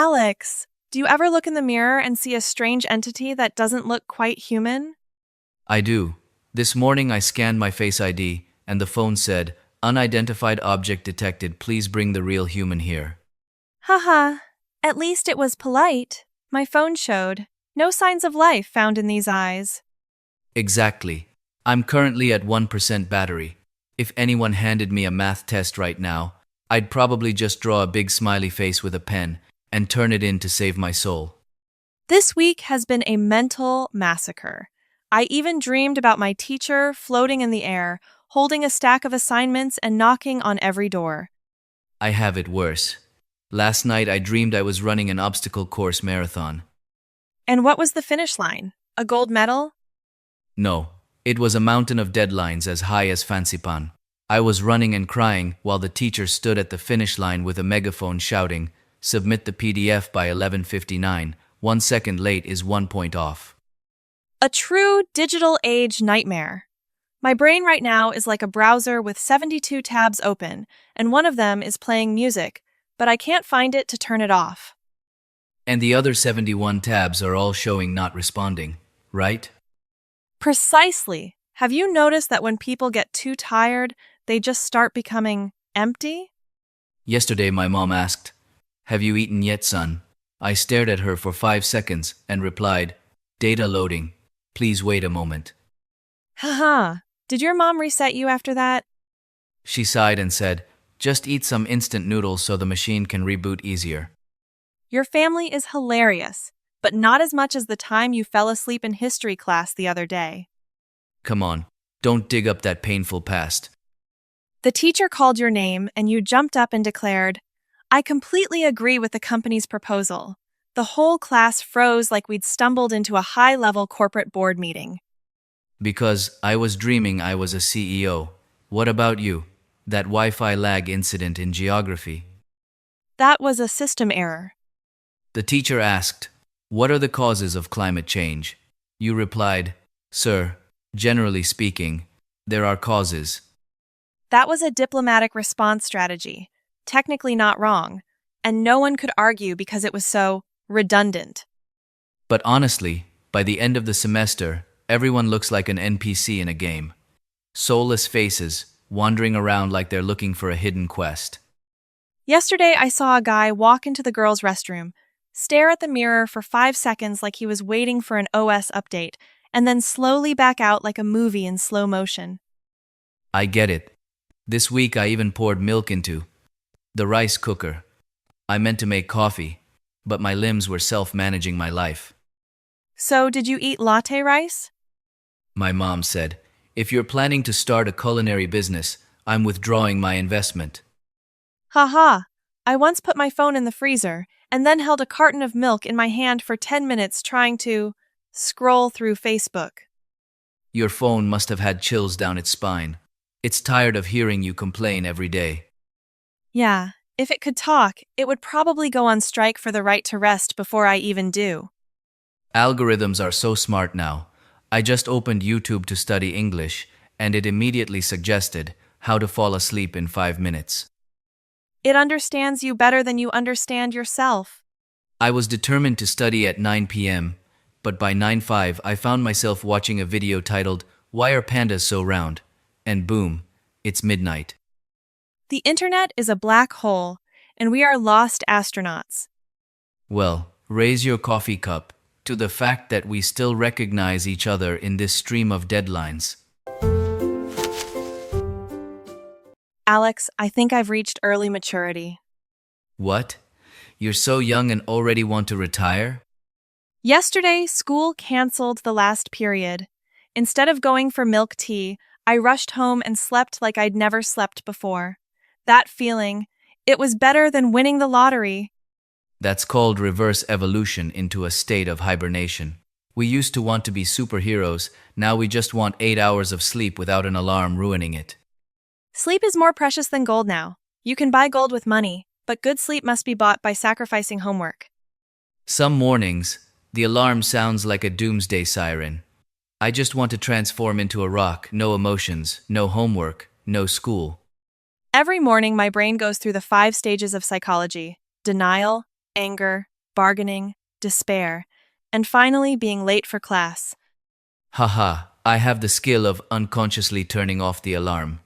Alex, do you ever look in the mirror and see a strange entity that doesn't look quite human? I do. This morning I scanned my Face ID, and the phone said, "Unidentified object detected, please bring the real human here." Haha, at least it was polite. My phone showed no signs of life found in these eyes. Exactly. I'm currently at 1% battery. If anyone handed me a math test right now, I'd probably just draw a big smiley face with a pen and turn it in to save my soul. This week has been a mental massacre. I even dreamed about my teacher floating in the air, holding a stack of assignments and knocking on every door. I have it worse. Last night I dreamed I was running an obstacle course marathon. And what was the finish line? A gold medal? No, it was a mountain of deadlines as high as Fansipan. I was running and crying while the teacher stood at the finish line with a megaphone shouting, "Submit the PDF by 11:59. 1 second late is 1 point off." A true digital age nightmare. My brain right now is like a browser with 72 tabs open, and one of them is playing music, but I can't find it to turn it off. And the other 71 tabs are all showing not responding, right? Precisely. Have you noticed that when people get too tired, they just start becoming empty? Yesterday my mom asked, "Have you eaten yet, son?" I stared at her for 5 seconds and replied, "Data loading. Please wait a moment." Haha. Did your mom reset you after that? She sighed and said, "Just eat some instant noodles so the machine can reboot easier." Your family is hilarious, but not as much as the time you fell asleep in history class the other day. Come on, don't dig up that painful past. The teacher called your name and you jumped up and declared, "I completely agree with the company's proposal." The whole class froze like we'd stumbled into a high-level corporate board meeting. Because I was dreaming I was a CEO. What about you? That Wi-Fi lag incident in geography. That was a system error. The teacher asked, "What are the causes of climate change?" You replied, "Sir, generally speaking, there are causes." That was a diplomatic response strategy, technically not wrong, and no one could argue because it was so redundant. But honestly, by the end of the semester, everyone looks like an NPC in a game. Soulless faces, wandering around like they're looking for a hidden quest. Yesterday, I saw a guy walk into the girls' restroom, stare at the mirror for 5 seconds like he was waiting for an OS update, and then slowly back out like a movie in slow motion. I get it. This week I even poured milk into the rice cooker. I meant to make coffee, but my limbs were self-managing my life. So, did you eat latte rice? My mom said, "If you're planning to start a culinary business, I'm withdrawing my investment." Haha, I once put my phone in the freezer and then held a carton of milk in my hand for 10 minutes trying to scroll through Facebook. Your phone must have had chills down its spine. It's tired of hearing you complain every day. Yeah, if it could talk, it would probably go on strike for the right to rest before I even do. Algorithms are so smart now. I just opened YouTube to study English, and it immediately suggested how to fall asleep in 5 minutes. It understands you better than you understand yourself. I was determined to study at 9 p.m., but by 9:05 I found myself watching a video titled, "Why are pandas so round?" And boom, it's midnight. The internet is a black hole, and we are lost astronauts. Well, raise your coffee cup to the fact that we still recognize each other in this stream of deadlines. Alex, I think I've reached early maturity. What? You're so young and already want to retire? Yesterday, school canceled the last period. Instead of going for milk tea, I rushed home and slept like I'd never slept before. That feeling, it was better than winning the lottery. That's called reverse evolution into a state of hibernation. We used to want to be superheroes, now we just want 8 hours of sleep without an alarm ruining it. Sleep is more precious than gold now. You can buy gold with money, but good sleep must be bought by sacrificing homework. Some mornings, the alarm sounds like a doomsday siren. I just want to transform into a rock, no emotions, no homework, no school. Every morning, my brain goes through the 5 stages of psychology: denial, anger, bargaining, despair, and finally being late for class. Haha, I have the skill of unconsciously turning off the alarm.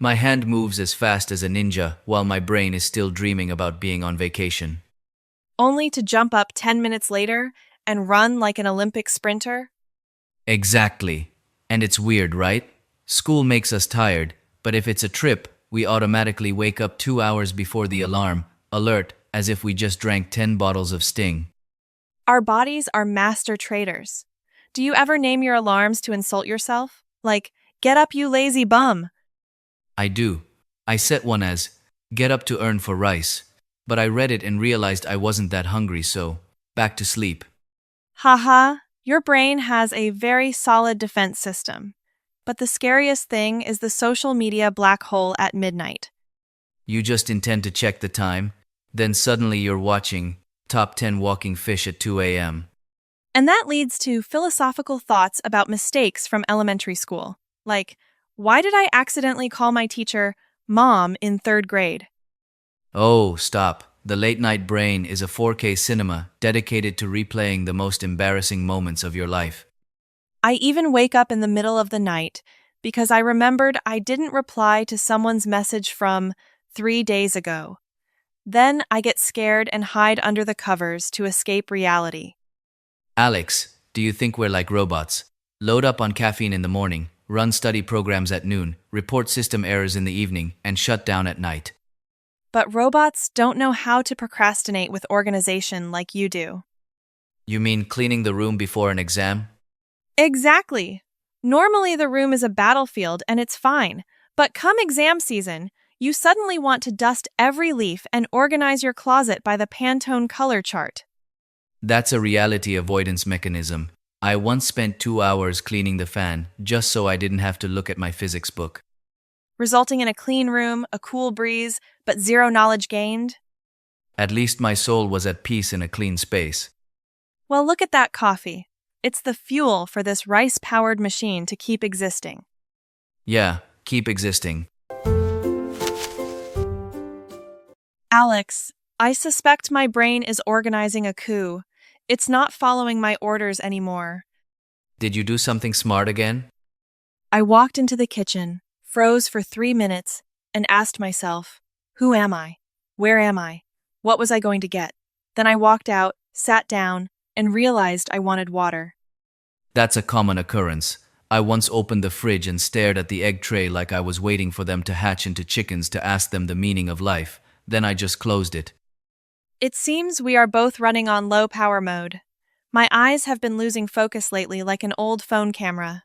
My hand moves as fast as a ninja while my brain is still dreaming about being on vacation. Only to jump up 10 minutes later and run like an Olympic sprinter? Exactly. And it's weird, right? School makes us tired, but if it's a trip, we automatically wake up 2 hours before the alarm, alert, as if we just drank 10 bottles of Sting. Our bodies are master traders. Do you ever name your alarms to insult yourself? Like, get up, you lazy bum. I do. I set one as, get up to earn for rice, but I read it and realized I wasn't that hungry, so, back to sleep. Haha, your brain has a very solid defense system. But the scariest thing is the social media black hole at midnight. You just intend to check the time, then suddenly you're watching Top 10 Walking Fish at 2 a.m. And that leads to philosophical thoughts about mistakes from elementary school. Like, why did I accidentally call my teacher Mom in third grade? Oh, stop. The Late Night Brain is a 4K cinema dedicated to replaying the most embarrassing moments of your life. I even wake up in the middle of the night because I remembered I didn't reply to someone's message from 3 days ago. Then I get scared and hide under the covers to escape reality. Alex, do you think we're like robots? Load up on caffeine in the morning, run study programs at noon, report system errors in the evening, and shut down at night. But robots don't know how to procrastinate with organization like you do. You mean cleaning the room before an exam? Exactly. Normally the room is a battlefield and it's fine, but come exam season, you suddenly want to dust every leaf and organize your closet by the Pantone color chart. That's a reality avoidance mechanism. I once spent 2 hours cleaning the fan just so I didn't have to look at my physics book. Resulting in a clean room, a cool breeze, but zero knowledge gained? At least my soul was at peace in a clean space. Well, look at that coffee. It's the fuel for this rice-powered machine to keep existing. Yeah, keep existing. Alex, I suspect my brain is organizing a coup. It's not following my orders anymore. Did you do something smart again? I walked into the kitchen, froze for 3 minutes, and asked myself, who am I? Where am I? What was I going to get? Then I walked out, sat down, and realized I wanted water. That's a common occurrence. I once opened the fridge and stared at the egg tray like I was waiting for them to hatch into chickens to ask them the meaning of life. Then I just closed it. It seems we are both running on low power mode. My eyes have been losing focus lately like an old phone camera.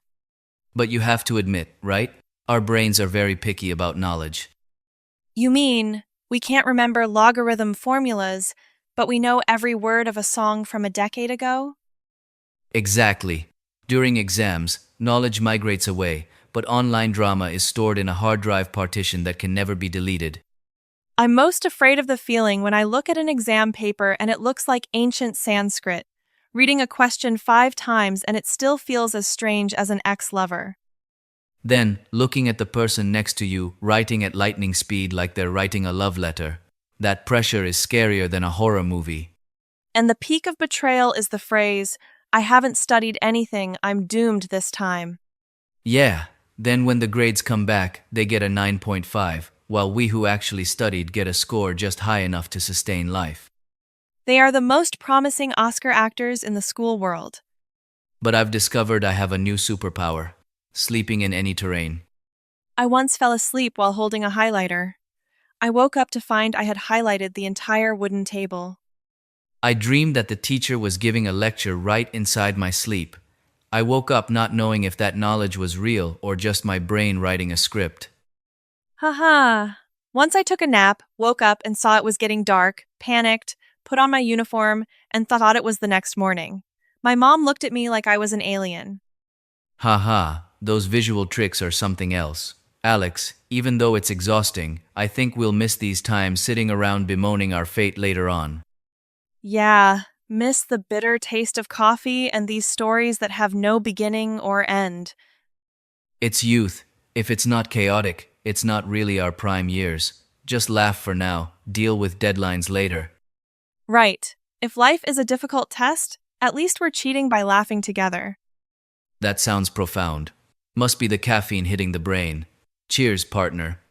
But you have to admit, right? Our brains are very picky about knowledge. You mean, we can't remember logarithm formulas, but we know every word of a song from a decade ago? Exactly. During exams, knowledge migrates away, but online drama is stored in a hard drive partition that can never be deleted. I'm most afraid of the feeling when I look at an exam paper and it looks like ancient Sanskrit, reading a question 5 times and it still feels as strange as an ex-lover. Then, looking at the person next to you, writing at lightning speed like they're writing a love letter. That pressure is scarier than a horror movie. And the peak of betrayal is the phrase, I haven't studied anything, I'm doomed this time. Yeah, then when the grades come back, they get a 9.5, while we who actually studied get a score just high enough to sustain life. They are the most promising Oscar actors in the school world. But I've discovered I have a new superpower: sleeping in any terrain. I once fell asleep while holding a highlighter. I woke up to find I had highlighted the entire wooden table. I dreamed that the teacher was giving a lecture right inside my sleep. I woke up not knowing if that knowledge was real or just my brain writing a script. Haha. Once I took a nap, woke up and saw it was getting dark, panicked, put on my uniform, and thought it was the next morning. My mom looked at me like I was an alien. Haha, those visual tricks are something else. Alex, even though it's exhausting, I think we'll miss these times sitting around bemoaning our fate later on. Yeah, miss the bitter taste of coffee and these stories that have no beginning or end. It's youth. If it's not chaotic, it's not really our prime years. Just laugh for now, deal with deadlines later. Right. If life is a difficult test, at least we're cheating by laughing together. That sounds profound. Must be the caffeine hitting the brain. Cheers, partner.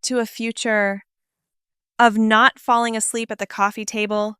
To a future of not falling asleep at the coffee table